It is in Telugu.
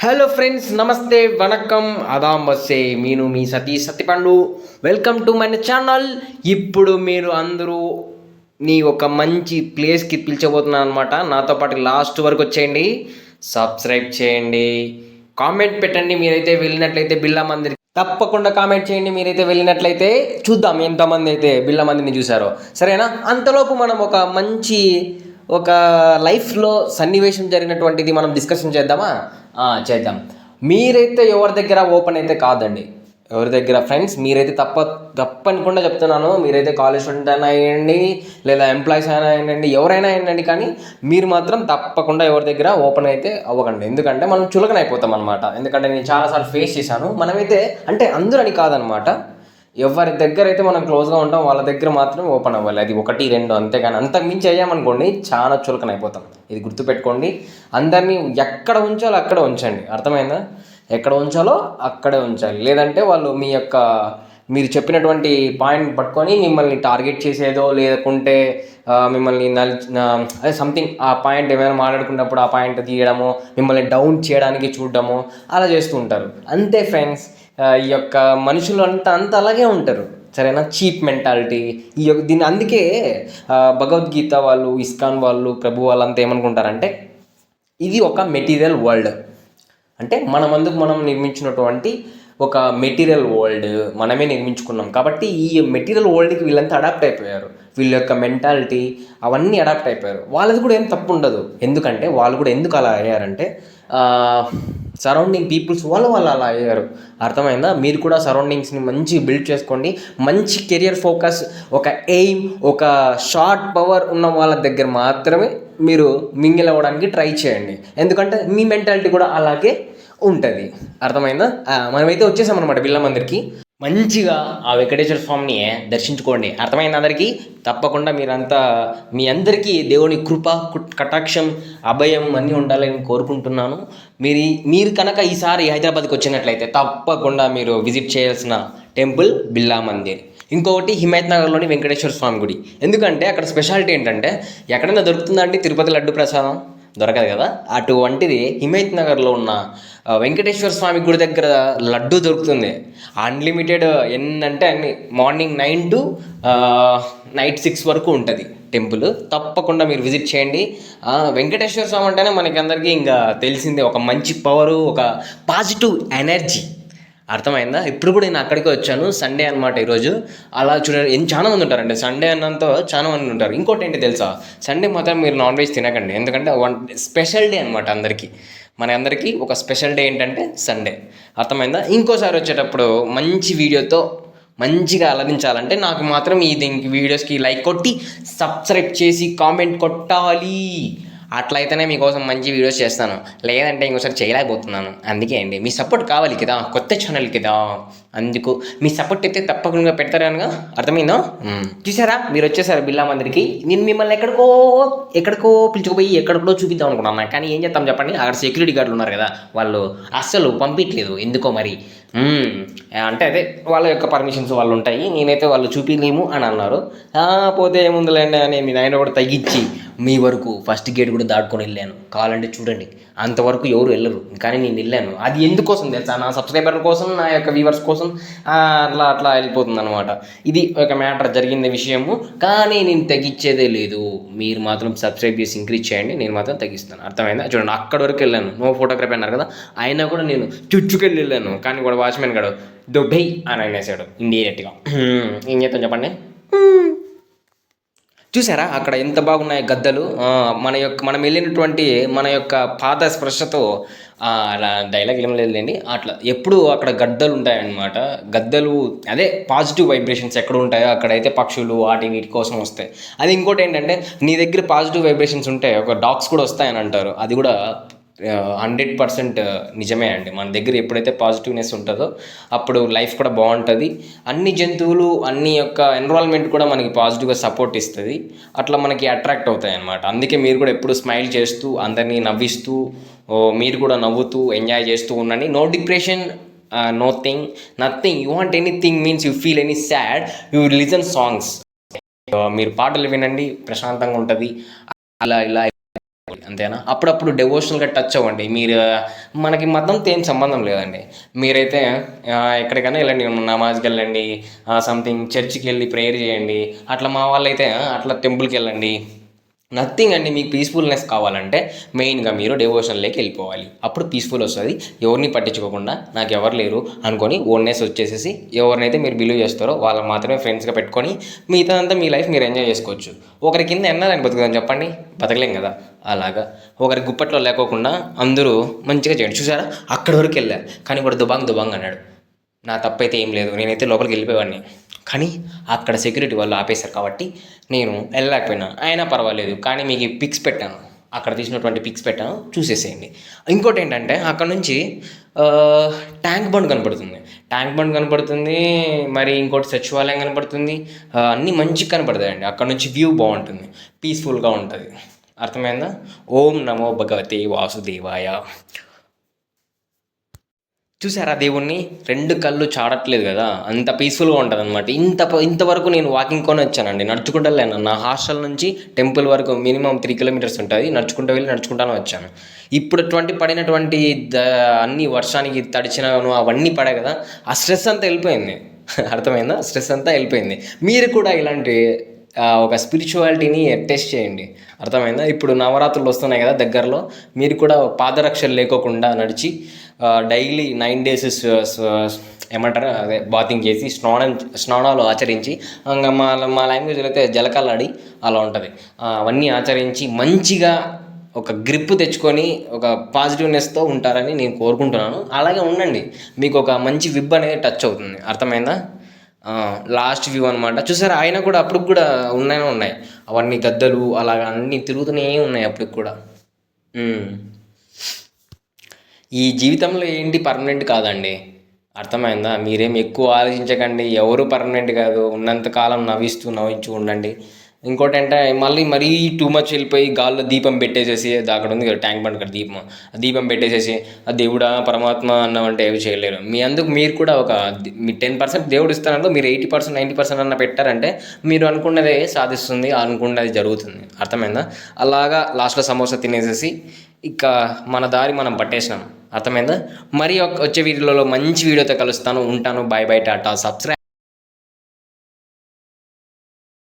హలో ఫ్రెండ్స్, నమస్తే, వణకం, ఆదాం వస్తే నేను మీ Satish Satyapandu. Welcome to my channel. ఇప్పుడు మీరు అందరూ ఒక మంచి ప్లేస్కి పిలిచబోతున్నాను అనమాట. నాతో పాటు లాస్ట్ వరకు వచ్చేయండి, సబ్స్క్రైబ్ చేయండి, కామెంట్ పెట్టండి. మీరైతే వెళ్ళినట్లయితే బిర్లా మందిర్ తప్పకుండా కామెంట్ చేయండి. మీరైతే వెళ్ళినట్లయితే చూద్దాం ఎంతమంది అయితే బిర్లా మందిర్ని చూసారో, సరేనా? అంతలోపు మనం ఒక లైఫ్లో సన్నివేశం జరిగినటువంటిది మనం డిస్కషన్ చేద్దామా? చేద్దాం. మీరైతే ఎవరి దగ్గర ఓపెన్ అయితే కాదండి, ఎవరి దగ్గర ఫ్రెండ్స్ మీరైతే తప్పనుకుండా చెప్తున్నాను. మీరైతే కాలేజ్ స్టూడెంట్ అయినా అయ్యండి, లేదా ఎంప్లాయీస్ అయినా అయ్యండి, ఎవరైనా అయ్యండి, కానీ మీరు మాత్రం తప్పకుండా ఎవరి దగ్గర ఓపెన్ అయితే అవ్వకండి. ఎందుకంటే మనం చులకన అయిపోతాం అనమాట. ఎందుకంటే నేను చాలాసార్లు ఫేస్ చేశాను. మనమైతే అంటే అందరని కాదనమాట, ఎవరి దగ్గర అయితే మనం క్లోజ్గా ఉంటాం వాళ్ళ దగ్గర మాత్రం ఓపెన్ అవ్వాలి. అది 1, 2 అంతేగాని అంతకు మించి అయ్యామనుకోండి చాలా చులకన అయిపోతాం. ఇది గుర్తుపెట్టుకోండి. అందరినీ ఎక్కడ ఉంచాలో అక్కడ ఉంచండి, అర్థమైందా? ఎక్కడ ఉంచాలో అక్కడే ఉంచాలి. లేదంటే వాళ్ళు మీరు చెప్పినటువంటి పాయింట్ పట్టుకొని మిమ్మల్ని టార్గెట్ చేసేదో, లేకుంటే మిమ్మల్ని అదే సంథింగ్ ఆ పాయింట్ ఏమైనా మాట్లాడుకున్నప్పుడు ఆ పాయింట్ తీయడమో, మిమ్మల్ని డౌన్ చేయడానికి చూడడమో అలా చేస్తూ ఉంటారు. అంతే ఫ్రెండ్స్, మనుషులు అంతా అలాగే ఉంటారు, సరేనా? చీప్ మెంటాలిటీ దీన్ని. అందుకే భగవద్గీత వాళ్ళు, ఇస్కాన్ వాళ్ళు, ప్రభు వాళ్ళంతా ఏమనుకుంటారంటే ఇది ఒక మెటీరియల్ వరల్డ్. అంటే మనం నిర్మించినటువంటి ఒక మెటీరియల్ వరల్డ్ మనమే నిర్మించుకున్నాం కాబట్టి ఈ మెటీరియల్ వరల్డ్కి వీళ్ళంతా అడాప్ట్ అయిపోయారు. వీళ్ళ యొక్క మెంటాలిటీ అవన్నీ అడాప్ట్ అయిపోయారు. వాళ్ళది కూడా ఏం తప్పు ఉండదు. ఎందుకంటే వాళ్ళు కూడా ఎందుకు అలా అయ్యారంటే సరౌండింగ్ పీపుల్స్ వాళ్ళు అలా అయ్యారు. అర్థమైందా? మీరు కూడా సరౌండింగ్స్ని మంచి బిల్డ్ చేసుకోండి. మంచి కెరియర్ ఫోకస్, ఒక ఎయిమ్, ఒక షార్ట్ పవర్ ఉన్న వాళ్ళ దగ్గర మాత్రమే మీరు మింగిల్ అవ్వడానికి ట్రై చేయండి. ఎందుకంటే మీ మెంటాలిటీ కూడా అలాగే ఉంటుంది. అర్థమైందా? మనమైతే వచ్చేసామన్నమాట బిర్లా మందిర్కి. మంచిగా ఆ వెంకటేశ్వర స్వామిని దర్శించుకోండి. అర్థమైంది అందరికీ? తప్పకుండా మీ అందరికీ దేవుని కృప, కటాక్షం, అభయం అన్నీ ఉండాలని కోరుకుంటున్నాను. మీరు కనుక ఈసారి హైదరాబాద్కి వచ్చినట్లయితే తప్పకుండా మీరు విజిట్ చేయాల్సిన టెంపుల్ బిర్లా మందిర్. ఇంకొకటి హిమాయత్ నగర్లోని వెంకటేశ్వర స్వామి గుడి. ఎందుకంటే అక్కడ స్పెషాలిటీ ఏంటంటే ఎక్కడైనా దొరుకుతుందండి తిరుపతి లడ్డు ప్రసాదం? దొరకదు కదా. అటువంటిది హిమాయత్ నగర్లో ఉన్న వెంకటేశ్వర స్వామి గుడి దగ్గర లడ్డు దొరుకుతుంది. అన్లిమిటెడ్ ఎన్నంటే అన్ని. మార్నింగ్ 9 to నైట్ 6 వరకు ఉంటుంది టెంపుల్. తప్పకుండా మీరు విజిట్ చేయండి. వెంకటేశ్వర స్వామి అంటేనే మనకి అందరికీ ఇంకా తెలిసిందే, ఒక మంచి పవరు, ఒక పాజిటివ్ ఎనర్జీ. అర్థమైందా? ఇప్పుడు కూడా నేను అక్కడికి వచ్చాను. సండే అనమాట ఈరోజు. అలా చూడండి, చాలా మంది ఉంటారండి సండే అన్నంత, చాలా మంది ఉంటారు. ఇంకోటి ఏంటి తెలుసా? సండే మాత్రం మీరు నాన్ వెజ్ తినకండి. ఎందుకంటే స్పెషల్ డే అనమాట అందరికీ. మన అందరికీ ఒక స్పెషల్ డే ఏంటంటే సండే. అర్థమైందా? ఇంకోసారి వచ్చేటప్పుడు మంచి వీడియోతో మంచిగా అలరించాలంటే నాకు మాత్రం దీనికి వీడియోస్కి లైక్ కొట్టి, సబ్స్క్రైబ్ చేసి, కామెంట్ కొట్టాలి. అట్లయితేనే మీకోసం మంచి వీడియోస్ చేస్తాను. లేదంటే ఇంకోసారి చేయలేకపోతున్నాను. అందుకే అండి, మీ సపోర్ట్ కావాలి కదా, కొత్త ఛానల్ కదా. అందుకు మీ సపోర్ట్ అయితే తప్పకుండా పెడతారనగా. అర్థమైందా? చూసారా, మీరు వచ్చేసారు బిర్లా మందిర్కి. నేను మిమ్మల్ని ఎక్కడికో పిలుచుకుపోయి ఎక్కడికో చూపిద్దాం అనుకున్నాను. కానీ ఏం చేస్తాం చెప్పండి, అక్కడ సెక్యూరిటీ గార్డులు ఉన్నారు కదా, వాళ్ళు అస్సలు పంపించలేదు. ఎందుకో మరి. అంటే అదే వాళ్ళ యొక్క పర్మిషన్స్ వాళ్ళు ఉంటాయి. నేనైతే వాళ్ళు చూపించలేము అని అన్నారు. పోతే ఏముందులేండి అని నేను ఆయన కూడా తగ్గించి మీ వరకు ఫస్ట్ గేట్ కూడా దాటుకొని వెళ్ళాను. కావాలంటే చూడండి, అంతవరకు ఎవరు వెళ్ళరు, కానీ నేను వెళ్ళాను. అది ఎందుకోసం తెలుసా? నా సబ్స్క్రైబర్ కోసం, నా యొక్క వ్యూవర్స్ కోసం. అట్లా వెళ్ళిపోతుంది అనమాట. ఇది ఒక మ్యాటర్ జరిగింది విషయము. కానీ నేను తగ్గించేదే లేదు. మీరు మాత్రం సబ్స్క్రైబ్ చేసి ఇంక్రీజ్ చేయండి, నేను మాత్రం తగ్గిస్తాను. అర్థమైందా? చూడండి, అక్కడి వరకు వెళ్ళాను. నో ఫోటోగ్రఫీ అన్నారు కదా, అయినా కూడా నేను చుచ్చుకెళ్ళి వెళ్ళాను. కానీ కూడా వాచ్మెన్ గాడు దొబ్బై అని అనేసాడు ఇండియట్గా. ఏం చేద్దాం చెప్పండి. చూసారా అక్కడ ఎంత బాగున్నాయి గద్దలు. మనం వెళ్ళినటువంటి మన యొక్క పాద స్పర్శతో అలా డైలాగ్ ఏం లేదులేండి. అట్లా ఎప్పుడు అక్కడ గద్దలు ఉంటాయన్నమాట. గద్దలు అదే పాజిటివ్ వైబ్రేషన్స్ ఎక్కడ ఉంటాయో అక్కడైతే పక్షులు వీటి కోసం వస్తాయి. అది ఇంకోటి ఏంటంటే, నీ దగ్గర పాజిటివ్ వైబ్రేషన్స్ ఉంటే ఒక డాగ్స్ కూడా వస్తాయని అంటారు. అది కూడా 100% నిజమే అండి. మన దగ్గర ఎప్పుడైతే పాజిటివ్నెస్ ఉంటుందో అప్పుడు లైఫ్ కూడా బాగుంటుంది. అన్ని జంతువులు, అన్ని యొక్క ఎన్విరాన్మెంట్ కూడా మనకి పాజిటివ్గా సపోర్ట్ ఇస్తుంది. అట్లా మనకి అట్రాక్ట్ అవుతాయి అన్నమాట. అందుకే మీరు కూడా ఎప్పుడు స్మైల్ చేస్తూ, అందరినీ నవ్విస్తూ, మీరు కూడా నవ్వుతూ ఎంజాయ్ చేస్తూ ఉండండి. No depression, nothing. You want anything means you feel any sad, you listen songs. మీరు పాటలు వినండి, ప్రశాంతంగా ఉంటుంది. అలా ఇలా అంతేనా? అప్పుడప్పుడు డెవోషనల్గా టచ్ అవ్వండి. మీరు మనకి మతంతో ఏం సంబంధం లేదండి. మీరైతే ఎక్కడికైనా వెళ్ళండి, నమాజ్కి వెళ్ళండి, సంథింగ్ చర్చికి వెళ్ళి ప్రేయర్ చేయండి. అట్లా మా వాళ్ళైతే అట్లా టెంపుల్కి వెళ్ళండి. నథింగ్ అండి. మీకు పీస్ఫుల్నెస్ కావాలంటే మెయిన్గా మీరు డెవోషన్లోకి వెళ్ళిపోవాలి. అప్పుడు పీస్ఫుల్ వస్తుంది. ఎవరిని పట్టించుకోకుండా నాకు ఎవరు లేరు అనుకొని ఓన్నెస్ వచ్చేసేసి ఎవరినైతే మీరు బిలీవ్ చేస్తారో వాళ్ళని మాత్రమే ఫ్రెండ్స్గా పెట్టుకొని మిగతా అంతా మీ లైఫ్ మీరు ఎంజాయ్ చేసుకోవచ్చు. ఒకరి కింద ఎన్నాలని బతుకుదాం చెప్పండి? బతకలేం కదా. అలాగా ఒకరి గుప్పట్లో లేకోకుండా అందరూ మంచిగా చేయండి. చూసారా, అక్కడి వరకు వెళ్ళా కానీ కూడా దుబాంగ్ దుబాంగ్ అన్నాడు. నా తప్పైతే ఏం లేదు, నేనైతే లోపలికి వెళ్ళిపోయేవాడిని. కానీ అక్కడ సెక్యూరిటీ వాళ్ళు ఆపేశారు కాబట్టి నేను వెళ్ళలేకపోయినా. అయినా పర్వాలేదు, కానీ మీకు పిక్స్ పెట్టాను, అక్కడ తీసినటువంటి పిక్స్ పెట్టాను, చూసేసేయండి. ఇంకోటి ఏంటంటే అక్కడ నుంచి ట్యాంక్ బండ్ కనపడుతుంది. ట్యాంక్ బండ్ కనపడుతుంది, మరి ఇంకోటి సచివాలయం కనపడుతుంది. అన్నీ మంచిగా కనపడతాయండి. అక్కడ నుంచి వ్యూ బాగుంటుంది, పీస్ఫుల్గా ఉంటుంది. అర్థమైందా? ఓం నమో భగవతే వాసుదేవాయ. చూసారా దేవుణ్ణి? రెండు కళ్ళు చాడట్లేదు కదా, అంత పీస్ఫుల్గా ఉంటుంది అనమాట. ఇంతవరకు నేను వాకింగ్ కొని వచ్చానండి, నడుచుకుంటూ వెళ్ళాను. నా హాస్టల్ నుంచి టెంపుల్ వరకు మినిమం 3 కిలోమీటర్స్ ఉంటుంది. నడుచుకుంటూ వెళ్ళి నడుచుకుంటానే వచ్చాను. ఇప్పుడు పడినటువంటి అన్ని వర్షానికి తడిచినను అవన్నీ పడాయి కదా, ఆ స్ట్రెస్ అంతా వెళ్ళిపోయింది. అర్థమైందా? స్ట్రెస్ అంతా వెళ్ళిపోయింది. మీరు కూడా ఇలాంటి ఒక స్పిరిచువాలిటీని టెస్ట్ చేయండి. అర్థమైందా? ఇప్పుడు నవరాత్రులు వస్తున్నాయి కదా దగ్గరలో, మీరు కూడా పాదరక్షలు లేకోకుండా నడిచి డైలీ 9 days ఏమంటారు అదే బాతింగ్ చేసి స్నానాలు ఆచరించి, ఇంకా మా లాంగ్వేజ్లో అయితే జలకాలాడి అలా ఉంటుంది. అవన్నీ ఆచరించి మంచిగా ఒక గ్రిప్ తెచ్చుకొని ఒక పాజిటివ్నెస్తో ఉంటారని నేను కోరుకుంటున్నాను. అలాగే ఉండండి, మీకు ఒక మంచి విబ్ అనేది టచ్ అవుతుంది. అర్థమైందా? లాస్ట్ వ్యూ అనమాట. చూసారా, ఆయన కూడా అప్పుడు కూడా ఉన్నాయి అవన్నీ గద్దలు అలాగా అన్నీ తిరుగుతూనే ఉన్నాయి అప్పటికి కూడా. ఈ జీవితంలో ఏంటి పర్మనెంట్ కాదండి. అర్థమైందా? మీరేం ఎక్కువ ఆలోచించకండి, ఎవరు పర్మనెంట్ కాదు. ఉన్నంతకాలం నవ్వించు ఉండండి. ఇంకోటి అంటే మరీ టూ మచ్ వెళ్ళిపోయి గాల్లో దీపం పెట్టేసేసి, అక్కడ ఉంది కదా ట్యాంక్ బండ్ అక్కడ దీపం పెట్టేసేసి ఆ దేవుడా పరమాత్మ అన్నామంటే ఏమి చేయలేరు. మీరు కూడా మీ 10% దేవుడు ఇస్తానంటే మీరు 80% 90% అన్న పెట్టారంటే మీరు అనుకున్నదే సాధిస్తుంది, అనుకున్నది జరుగుతుంది. అర్థమైందా? అలాగా లాస్ట్లో సమోసా తినేసేసి ఇక మన దారి మనం పట్టేసినాం. అర్థమైందా? మరి వచ్చే వీడియోలో మంచి వీడియోతో కలుస్తాను. ఉంటాను. Bye bye, tata. సబ్స్క్రైబ్.